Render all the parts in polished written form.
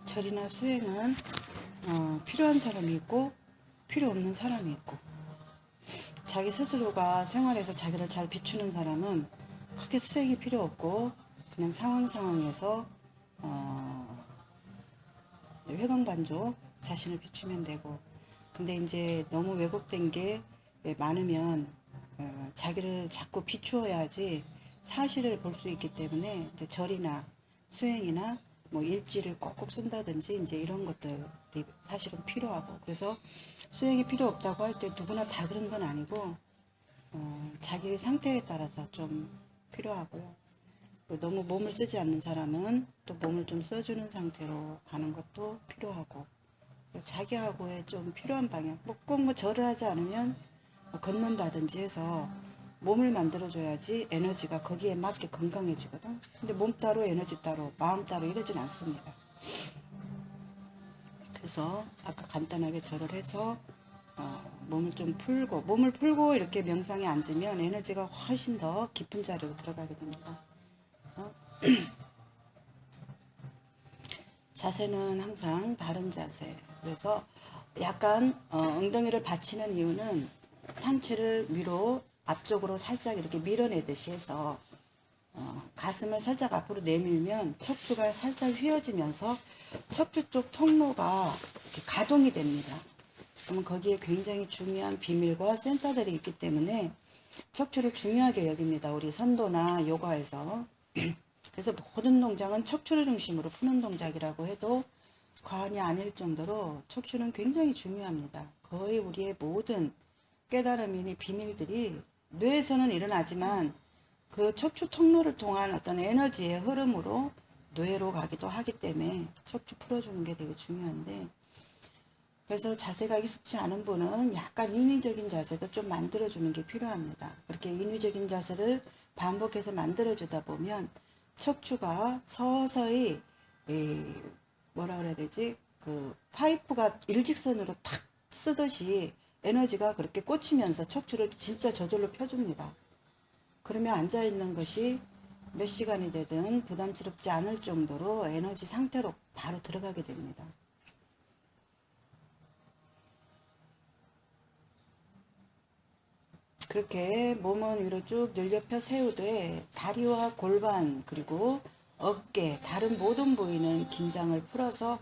절이나 수행은 필요한 사람이 있고 필요 없는 사람이 있고, 자기 스스로가 생활에서 자기를 잘 비추는 사람은 크게 수행이 필요 없고 그냥 상황에서 회광반조 자신을 비추면 되고, 근데 이제 너무 왜곡된 게 많으면 자기를 자꾸 비추어야지 사실을 볼 수 있기 때문에, 이제 절이나 수행이나 뭐 일지를 꼭꼭 쓴다든지 이제 이런 것들이 사실은 필요하고, 그래서 수행이 필요 없다고 할 때 누구나 다 그런 건 아니고 자기 상태에 따라서 좀 필요하고요. 너무 몸을 쓰지 않는 사람은 또 몸을 좀 써주는 상태로 가는 것도 필요하고, 자기하고의 좀 필요한 방향, 꼭 절을 하지 않으면 걷는다든지 해서 몸을 만들어줘야지 에너지가 거기에 맞게 건강해지거든. 근데 몸 따로 에너지 따로 마음 따로 이러진 않습니다. 그래서 아까 간단하게 절을 해서 몸을 풀고 이렇게 명상에 앉으면 에너지가 훨씬 더 깊은 자리로 들어가게 됩니다. 그래서 자세는 항상 바른 자세. 그래서 약간 엉덩이를 받치는 이유는 상체를 위로 앞쪽으로 살짝 이렇게 밀어내듯이 해서 가슴을 살짝 앞으로 내밀면 척추가 살짝 휘어지면서 척추 쪽 통로가 이렇게 가동이 됩니다. 그러면 거기에 굉장히 중요한 비밀과 센터들이 있기 때문에 척추를 중요하게 여깁니다. 우리 선도나 요가에서. 그래서 모든 동작은 척추를 중심으로 푸는 동작이라고 해도 과언이 아닐 정도로 척추는 굉장히 중요합니다. 거의 우리의 모든 깨달음이니 비밀들이 뇌에서는 일어나지만 그 척추 통로를 통한 어떤 에너지의 흐름으로 뇌로 가기도 하기 때문에 척추 풀어주는 게 되게 중요한데, 그래서 자세가 익숙치 않은 분은 약간 인위적인 자세도 좀 만들어주는 게 필요합니다. 그렇게 인위적인 자세를 반복해서 만들어주다 보면 척추가 서서히 뭐라 그래야 되지? 그 파이프가 일직선으로 탁 쓰듯이 에너지가 그렇게 꽂히면서 척추를 진짜 저절로 펴줍니다. 그러면 앉아있는 것이 몇 시간이 되든 부담스럽지 않을 정도로 에너지 상태로 바로 들어가게 됩니다. 그렇게 몸은 위로 쭉 늘려 펴 세우되 다리와 골반 그리고 어깨, 다른 모든 부위는 긴장을 풀어서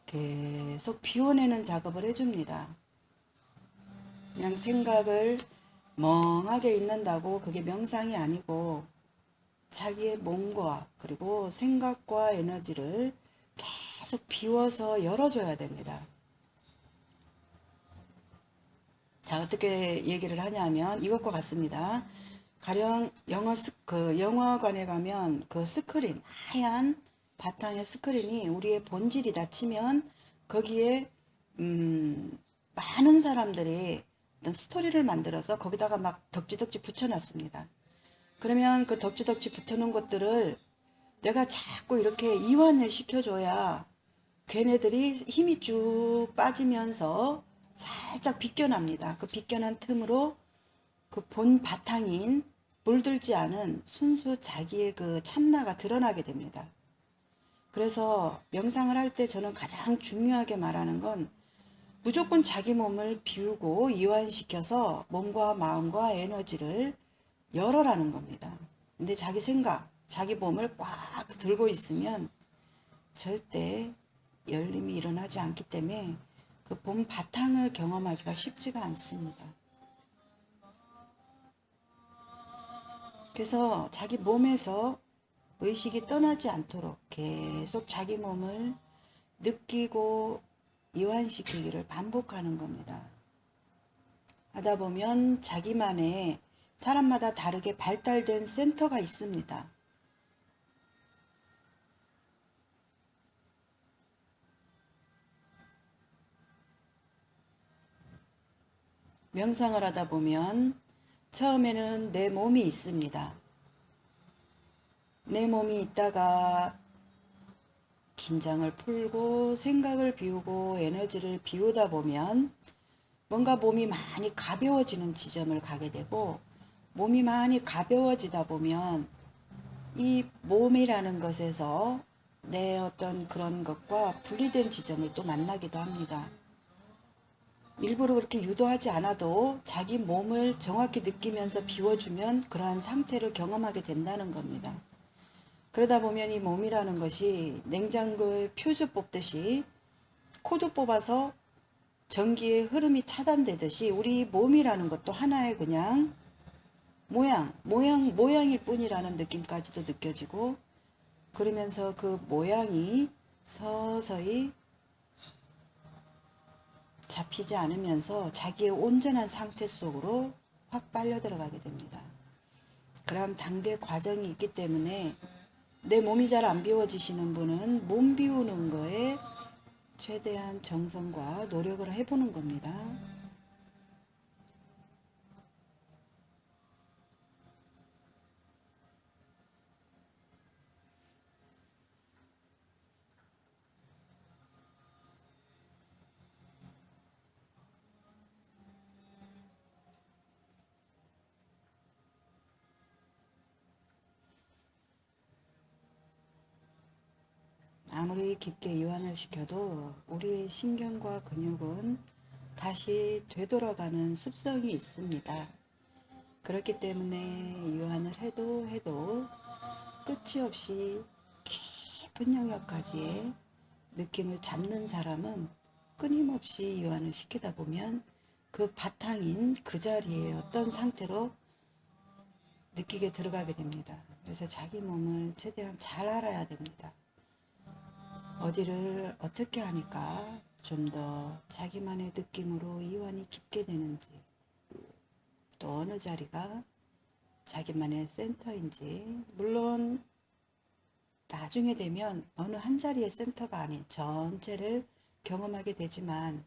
계속 비워내는 작업을 해줍니다. 그냥 생각을 멍하게 있는다고 그게 명상이 아니고 자기의 몸과 그리고 생각과 에너지를 계속 비워서 열어줘야 됩니다. 자, 어떻게 얘기를 하냐면 이것과 같습니다. 가령 영화관에 가면 그 스크린, 하얀 바탕의 스크린이 우리의 본질이다 치면 거기에 많은 사람들이 어떤 스토리를 만들어서 거기다가 막 덕지덕지 붙여놨습니다. 그러면 그 덕지덕지 붙여놓은 것들을 내가 자꾸 이렇게 이완을 시켜줘야 걔네들이 힘이 쭉 빠지면서 살짝 비껴납니다. 그 비껴난 틈으로 그 본 바탕인 물들지 않은 순수 자기의 그 참나가 드러나게 됩니다. 그래서 명상을 할 때 저는 가장 중요하게 말하는 건 무조건 자기 몸을 비우고 이완시켜서 몸과 마음과 에너지를 열어라는 겁니다. 근데 자기 생각, 자기 몸을 꽉 들고 있으면 절대 열림이 일어나지 않기 때문에 그 봄 바탕을 경험하기가 쉽지가 않습니다. 그래서 자기 몸에서 의식이 떠나지 않도록 계속 자기 몸을 느끼고 이완시키기를 반복하는 겁니다. 하다 보면 자기만의 사람마다 다르게 발달된 센터가 있습니다. 명상을 하다 보면 처음에는 내 몸이 있습니다. 내 몸이 있다가 긴장을 풀고 생각을 비우고 에너지를 비우다 보면 뭔가 몸이 많이 가벼워지는 지점을 가게 되고, 몸이 많이 가벼워지다 보면 이 몸이라는 것에서 내 어떤 그런 것과 분리된 지점을 또 만나기도 합니다. 일부러 그렇게 유도하지 않아도 자기 몸을 정확히 느끼면서 비워주면 그러한 상태를 경험하게 된다는 겁니다. 그러다 보면 이 몸이라는 것이 냉장고에 퓨즈 뽑듯이 코드 뽑아서 전기의 흐름이 차단되듯이 우리 몸이라는 것도 하나의 그냥 모양일 뿐이라는 느낌까지도 느껴지고, 그러면서 그 모양이 서서히 잡히지 않으면서 자기의 온전한 상태 속으로 확 빨려 들어가게 됩니다. 그런 단계 과정이 있기 때문에 내 몸이 잘 안 비워지시는 분은 몸 비우는 거에 최대한 정성과 노력을 해보는 겁니다. 아무리 깊게 이완을 시켜도 우리의 신경과 근육은 다시 되돌아가는 습성이 있습니다. 그렇기 때문에 이완을 해도 끝이 없이 깊은 영역까지의 느낌을 잡는 사람은 끊임없이 이완을 시키다 보면 그 바탕인 그 자리에 어떤 상태로 느끼게 들어가게 됩니다. 그래서 자기 몸을 최대한 잘 알아야 됩니다. 어디를 어떻게 하니까 좀 더 자기만의 느낌으로 이완이 깊게 되는지, 또 어느 자리가 자기만의 센터인지, 물론 나중에 되면 어느 한 자리의 센터가 아닌 전체를 경험하게 되지만,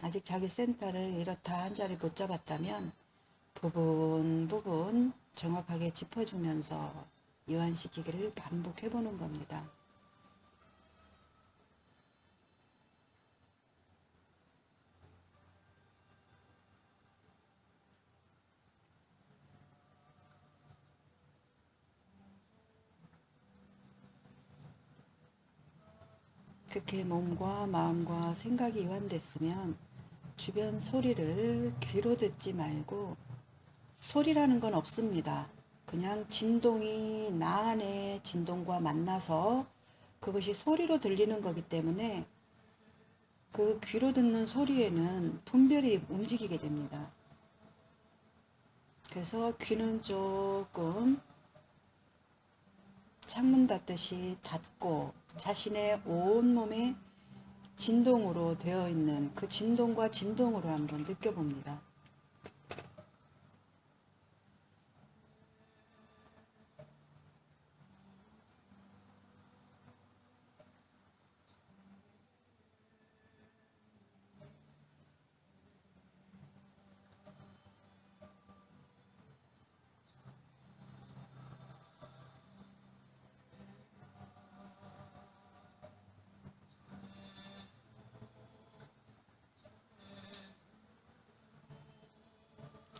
아직 자기 센터를 이렇다 한 자리 못 잡았다면 부분 정확하게 짚어주면서 이완시키기를 반복해보는 겁니다. 그렇게 몸과 마음과 생각이 이완됐으면 주변 소리를 귀로 듣지 말고, 소리라는 건 없습니다. 그냥 진동이 나 안의 진동과 만나서 그것이 소리로 들리는 거기 때문에 그 귀로 듣는 소리에는 분별이 움직이게 됩니다. 그래서 귀는 조금 창문 닫듯이 닫고 자신의 온몸에 진동으로 되어 있는 그 진동과 진동으로 한번 느껴봅니다.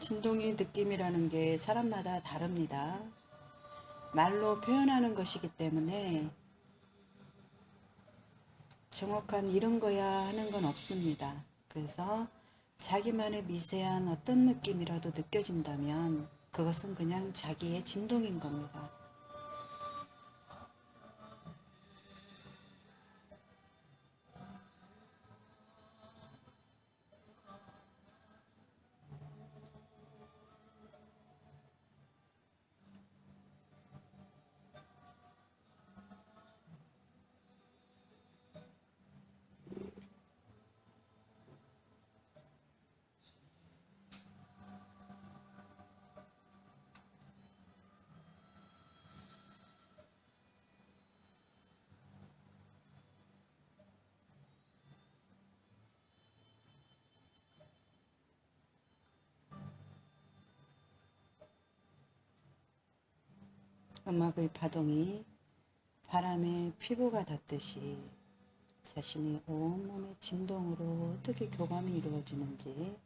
진동의 느낌이라는 게 사람마다 다릅니다. 말로 표현하는 것이기 때문에 정확한 이런 거야 하는 건 없습니다. 그래서 자기만의 미세한 어떤 느낌이라도 느껴진다면 그것은 그냥 자기의 진동인 겁니다. 음악의 파동이 바람에 피부가 닿듯이 자신의 온몸의 진동으로 어떻게 교감이 이루어지는지,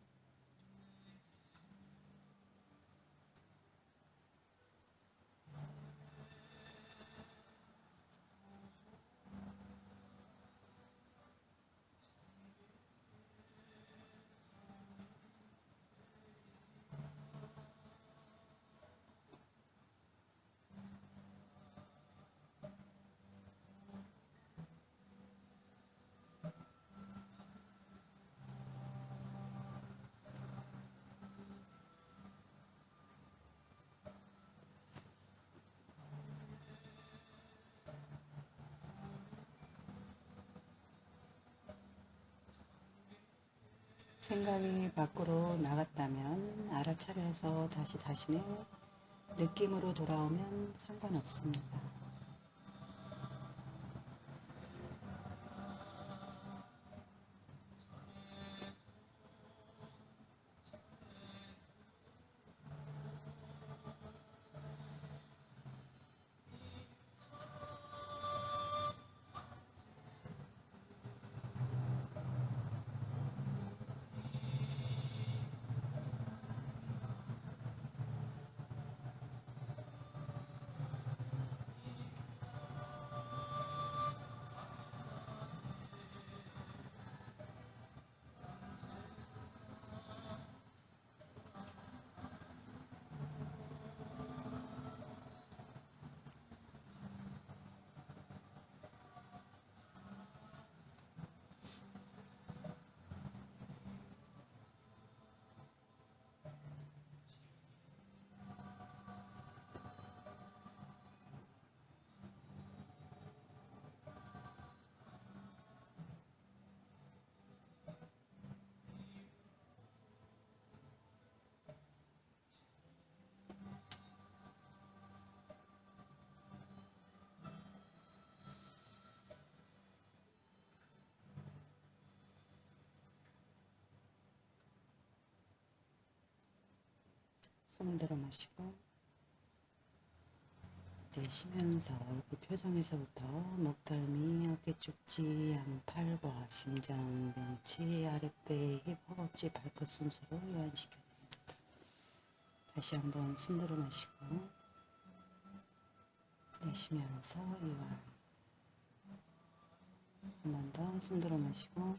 생각이 밖으로 나갔다면 알아차려서 다시 자신의 느낌으로 돌아오면 상관없습니다. 숨 들어 마시고 내쉬면서 얼굴 표정에서부터 목덜미, 어깨 쪽지, 양팔과 심장, 명치, 아랫배, 힙, 허벅지, 발끝 순서로 이완시켜드립니다. 다시 한번 숨 들어 마시고 내쉬면서 이완. 한 번 더 숨 들어 마시고